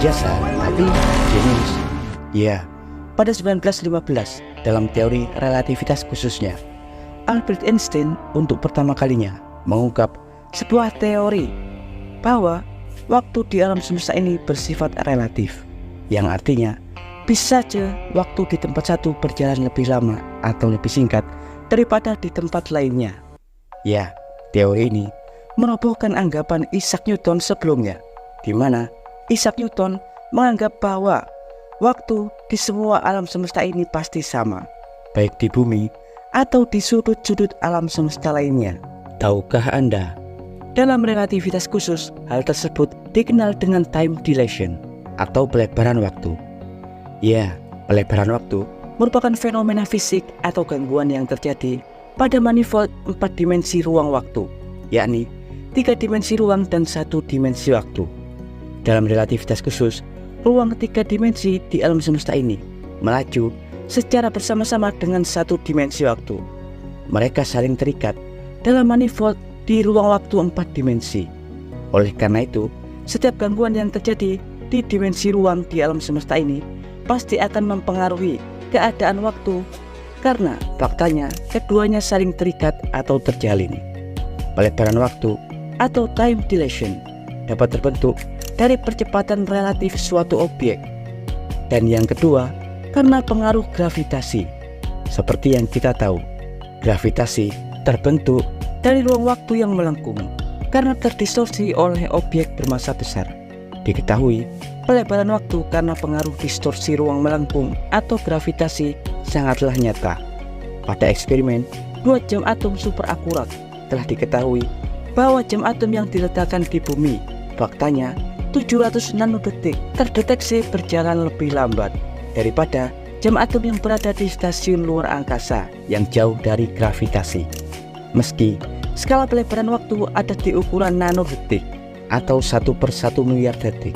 biasa, tapi jenius. Ya, pada 1915 dalam teori relativitas khususnya, Albert Einstein untuk pertama kalinya mengungkap sebuah teori bahwa waktu di alam semesta ini bersifat relatif, yang artinya bisa saja waktu di tempat satu berjalan lebih lama atau lebih singkat daripada di tempat lainnya. Ya, teori ini merobohkan anggapan Isaac Newton sebelumnya, di mana Isaac Newton menganggap bahwa waktu di semua alam semesta ini pasti sama, baik di bumi atau di sudut-sudut alam semesta lainnya. Tahukah Anda, dalam relativitas khusus, hal tersebut dikenal dengan time dilation atau pelebaran waktu. Ya, pelebaran waktu merupakan fenomena fisik atau gangguan yang terjadi pada manifold 4 dimensi ruang waktu, yakni 3 dimensi ruang dan 1 dimensi waktu. Dalam relativitas khusus, ruang 3 dimensi di alam semesta ini melaju secara bersama-sama dengan 1 dimensi waktu. Mereka saling terikat dalam manifold di ruang waktu 4 dimensi. Oleh karena itu, setiap gangguan yang terjadi di dimensi ruang di alam semesta ini pasti akan mempengaruhi keadaan waktu, karena faktanya keduanya saling terikat atau terjalin. Pelebaran waktu atau time dilation dapat terbentuk dari percepatan relatif suatu objek, dan yang kedua karena pengaruh gravitasi. Seperti yang kita tahu, gravitasi terbentuk dari ruang waktu yang melengkung karena terdistorsi oleh objek bermassa besar. Diketahui, pelebaran waktu karena pengaruh distorsi ruang melengkung atau gravitasi sangatlah nyata. Pada eksperimen 2 jam atom super akurat, telah diketahui bahwa jam atom yang diletakkan di bumi faktanya 700 nanodetik terdeteksi berjalan lebih lambat daripada jam atom yang berada di stasiun luar angkasa yang jauh dari gravitasi. Meski skala pelebaran waktu ada di ukuran nanodetik atau 1/1 miliar detik,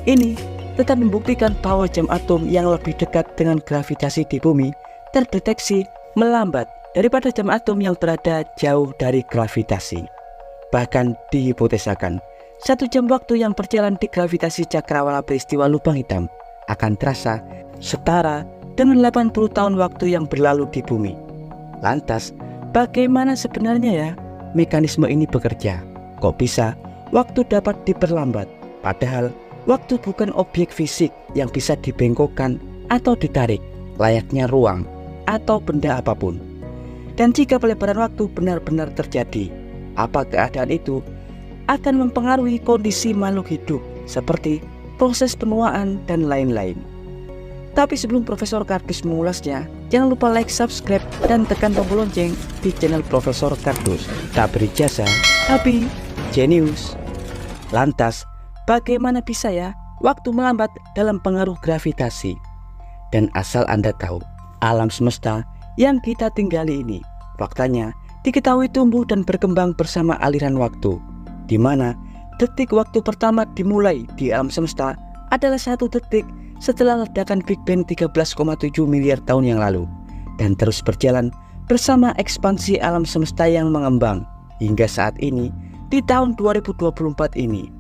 ini tetap membuktikan bahwa jam atom yang lebih dekat dengan gravitasi di bumi terdeteksi melambat daripada jam atom yang berada jauh dari gravitasi. Bahkan dihipotesakan 1 jam waktu yang berjalan di gravitasi cakrawala peristiwa lubang hitam akan terasa setara dengan 80 tahun waktu yang berlalu di bumi. Lantas, bagaimana sebenarnya ya mekanisme ini bekerja? Kok bisa waktu dapat diperlambat? Padahal waktu bukan objek fisik yang bisa dibengkokkan atau ditarik layaknya ruang atau benda apapun. Dan jika pelebaran waktu benar-benar terjadi, apa keadaan itu akan mempengaruhi kondisi makhluk hidup seperti proses penuaan dan lain-lain. Tapi sebelum Profesor Kardus mengulasnya, jangan lupa like, subscribe, dan tekan tombol lonceng di channel Profesor Kardus. Tak berijazah, tapi jenius. Lantas, bagaimana bisa ya waktu melambat dalam pengaruh gravitasi? Dan asal Anda tahu, alam semesta yang kita tinggali ini faktanya diketahui tumbuh dan berkembang bersama aliran waktu, di mana detik waktu pertama dimulai di alam semesta adalah 1 detik setelah ledakan Big Bang 13,7 miliar tahun yang lalu, dan terus berjalan bersama ekspansi alam semesta yang mengembang hingga saat ini di tahun 2024 ini.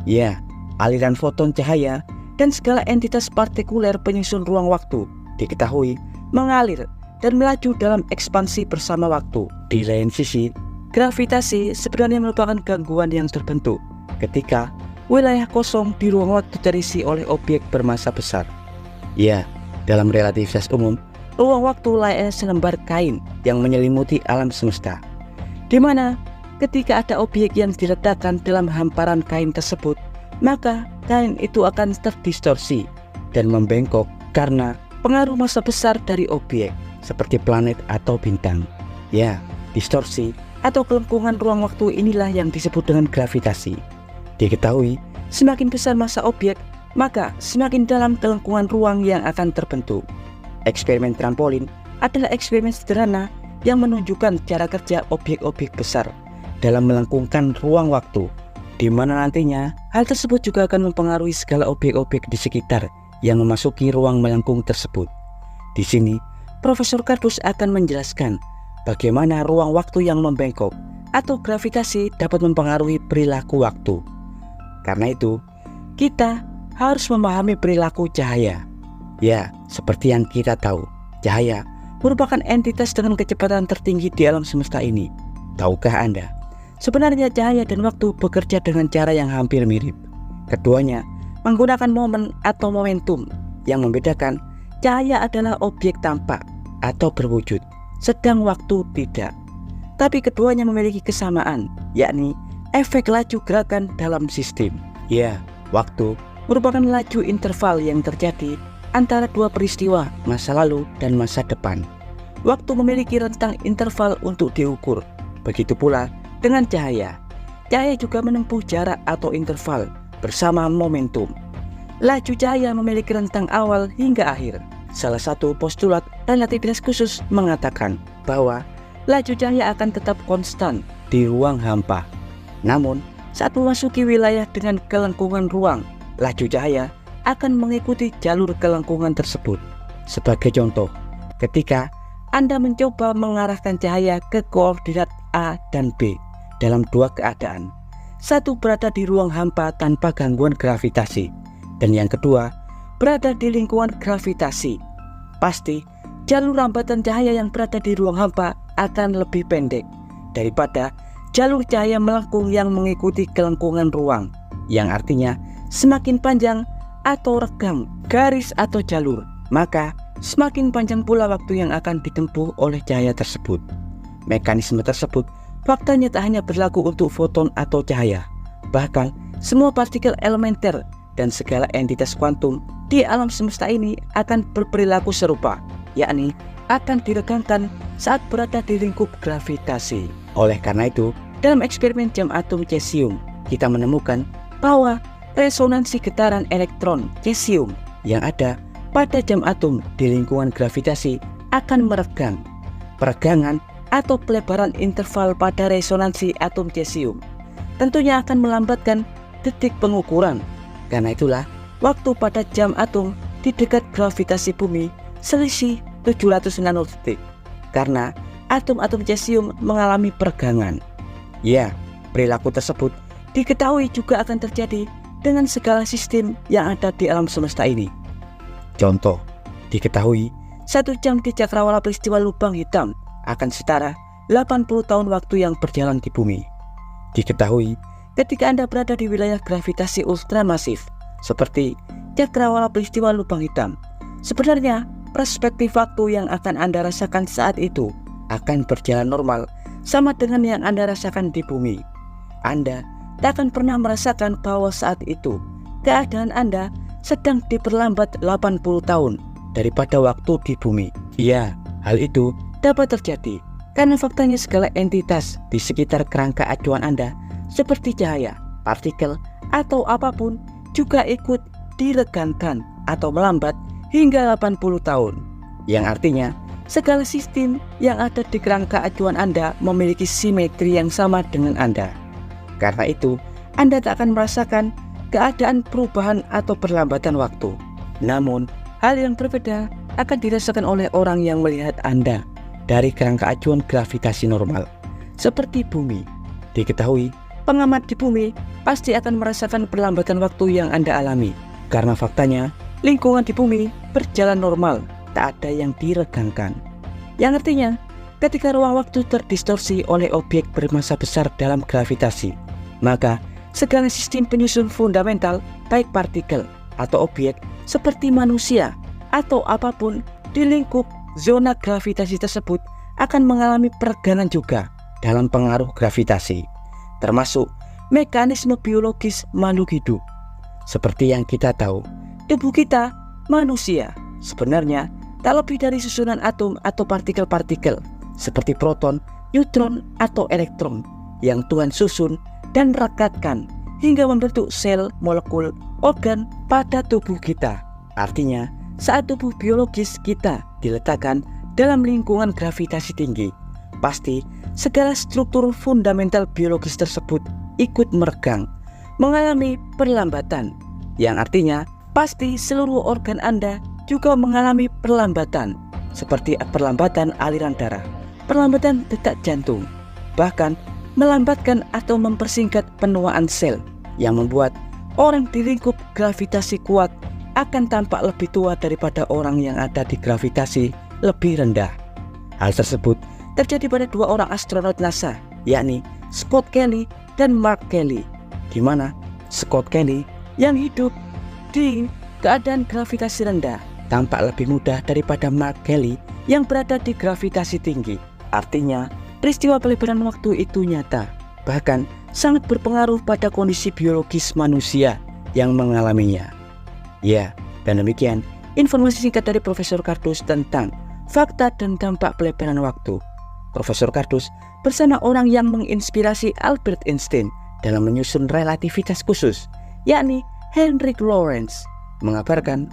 Ya, aliran foton cahaya dan segala entitas partikuler penyusun ruang waktu diketahui mengalir dan melaju dalam ekspansi bersama waktu. Di lain sisi, gravitasi sebenarnya merupakan gangguan yang terbentuk ketika wilayah kosong di ruang waktu terisi oleh objek bermassa besar. Ya, dalam relativitas umum, ruang waktu layaknya selembar kain yang menyelimuti alam semesta, di mana ketika ada objek yang diletakkan dalam hamparan kain tersebut, maka kain itu akan terdistorsi dan membengkok karena pengaruh massa besar dari objek seperti planet atau bintang. Ya, distorsi atau kelengkungan ruang waktu inilah yang disebut dengan gravitasi. Diketahui, semakin besar massa objek, maka semakin dalam kelengkungan ruang yang akan terbentuk. Eksperimen trampolin adalah eksperimen sederhana yang menunjukkan cara kerja objek-objek besar dalam melengkungkan ruang waktu, di mana nantinya hal tersebut juga akan mempengaruhi segala objek-objek di sekitar yang memasuki ruang melengkung tersebut. Di sini, Profesor Kardus akan menjelaskan bagaimana ruang waktu yang membengkok atau gravitasi dapat mempengaruhi perilaku waktu. Karena itu, kita harus memahami perilaku cahaya. Ya, seperti yang kita tahu, cahaya merupakan entitas dengan kecepatan tertinggi di alam semesta ini. Tahukah Anda? Sebenarnya cahaya dan waktu bekerja dengan cara yang hampir mirip. Keduanya menggunakan momen atau momentum. Yang membedakan, cahaya adalah objek tampak atau berwujud, sedang waktu tidak. Tapi keduanya memiliki kesamaan, yakni efek laju gerakan dalam sistem. Ya, waktu merupakan laju interval yang terjadi antara dua peristiwa, masa lalu dan masa depan. Waktu memiliki rentang interval untuk diukur. Begitu pula dengan cahaya. Cahaya juga menempuh jarak atau interval bersama momentum. Laju cahaya memiliki rentang awal hingga akhir. Salah satu postulat relativitas khusus mengatakan bahwa laju cahaya akan tetap konstan di ruang hampa. Namun, saat memasuki wilayah dengan kelengkungan ruang, laju cahaya akan mengikuti jalur kelengkungan tersebut. Sebagai contoh, ketika Anda mencoba mengarahkan cahaya ke koordinat A dan B dalam dua keadaan, satu berada di ruang hampa tanpa gangguan gravitasi, dan yang kedua berada di lingkungan gravitasi. Pasti jalur rambatan cahaya yang berada di ruang hampa akan lebih pendek daripada jalur cahaya melengkung yang mengikuti kelengkungan ruang, yang artinya semakin panjang atau renggang garis atau jalur, maka semakin panjang pula waktu yang akan ditempuh oleh cahaya tersebut. Mekanisme tersebut faktanya tak hanya berlaku untuk foton atau cahaya, bahkan semua partikel elementer dan segala entitas kuantum di alam semesta ini akan berperilaku serupa, yakni akan diregangkan saat berada di lingkup gravitasi. Oleh karena itu, dalam eksperimen jam atom cesium, kita menemukan bahwa resonansi getaran elektron cesium yang ada pada jam atom di lingkungan gravitasi akan meregang. Peregangan atau pelebaran interval pada resonansi atom cesium tentunya akan melambatkan detik pengukuran. Karena itulah, waktu pada jam atom di dekat gravitasi bumi selisih 700 nanodetik, karena atom-atom cesium mengalami peregangan. Ya, perilaku tersebut diketahui juga akan terjadi dengan segala sistem yang ada di alam semesta ini. Contoh, diketahui 1 jam di cakrawala peristiwa lubang hitam akan setara 80 tahun waktu yang berjalan di bumi. Diketahui ketika Anda berada di wilayah gravitasi ultramasif seperti cakrawala peristiwa lubang hitam, sebenarnya perspektif waktu yang akan Anda rasakan saat itu akan berjalan normal sama dengan yang Anda rasakan di bumi. Anda tak akan pernah merasakan bahwa saat itu keadaan Anda sedang diperlambat 80 tahun daripada waktu di bumi. Ya, hal itu dapat terjadi karena faktanya segala entitas di sekitar kerangka acuan Anda seperti cahaya, partikel, atau apapun juga ikut diregangkan atau melambat hingga 80 tahun, yang artinya segala sistem yang ada di kerangka acuan Anda memiliki simetri yang sama dengan Anda. Karena itu, Anda tak akan merasakan keadaan perubahan atau perlambatan waktu. Namun, hal yang berbeda akan dirasakan oleh orang yang melihat Anda dari kerangka acuan gravitasi normal, seperti bumi. Diketahui, pengamat di bumi pasti akan merasakan perlambatan waktu yang Anda alami, karena faktanya lingkungan di bumi berjalan normal, tak ada yang diregangkan. Yang artinya, ketika ruang waktu terdistorsi oleh objek bermassa besar dalam gravitasi, maka segala sistem penyusun fundamental, baik partikel atau objek seperti manusia atau apapun di lingkup zona gravitasi tersebut akan mengalami peregangan juga dalam pengaruh gravitasi, termasuk mekanisme biologis makhluk hidup. Seperti yang kita tahu, tubuh kita, manusia, sebenarnya tak lebih dari susunan atom atau partikel-partikel seperti proton, neutron, atau elektron yang Tuhan susun dan rekatkan hingga membentuk sel, molekul, organ pada tubuh kita. Artinya, saat tubuh biologis kita diletakkan dalam lingkungan gravitasi tinggi, pasti segala struktur fundamental biologis tersebut ikut meregang, mengalami perlambatan, yang artinya pasti seluruh organ Anda juga mengalami perlambatan, seperti perlambatan aliran darah, perlambatan detak jantung, bahkan melambatkan atau mempersingkat penuaan sel, yang membuat orang di lingkup gravitasi kuat akan tampak lebih tua daripada orang yang ada di gravitasi lebih rendah. Hal tersebut terjadi pada dua orang astronot NASA, yakni Scott Kelly dan Mark Kelly, di mana Scott Kelly yang hidup di keadaan gravitasi rendah tampak lebih muda daripada Mark Kelly yang berada di gravitasi tinggi. Artinya, peristiwa pelebaran waktu itu nyata, bahkan sangat berpengaruh pada kondisi biologis manusia yang mengalaminya. Ya, dan demikian informasi singkat dari Profesor Kardus tentang fakta dan dampak pelebaran waktu. Profesor Kardus bersama orang yang menginspirasi Albert Einstein dalam menyusun relativitas khusus, yakni Heinrich Lorentz, mengabarkan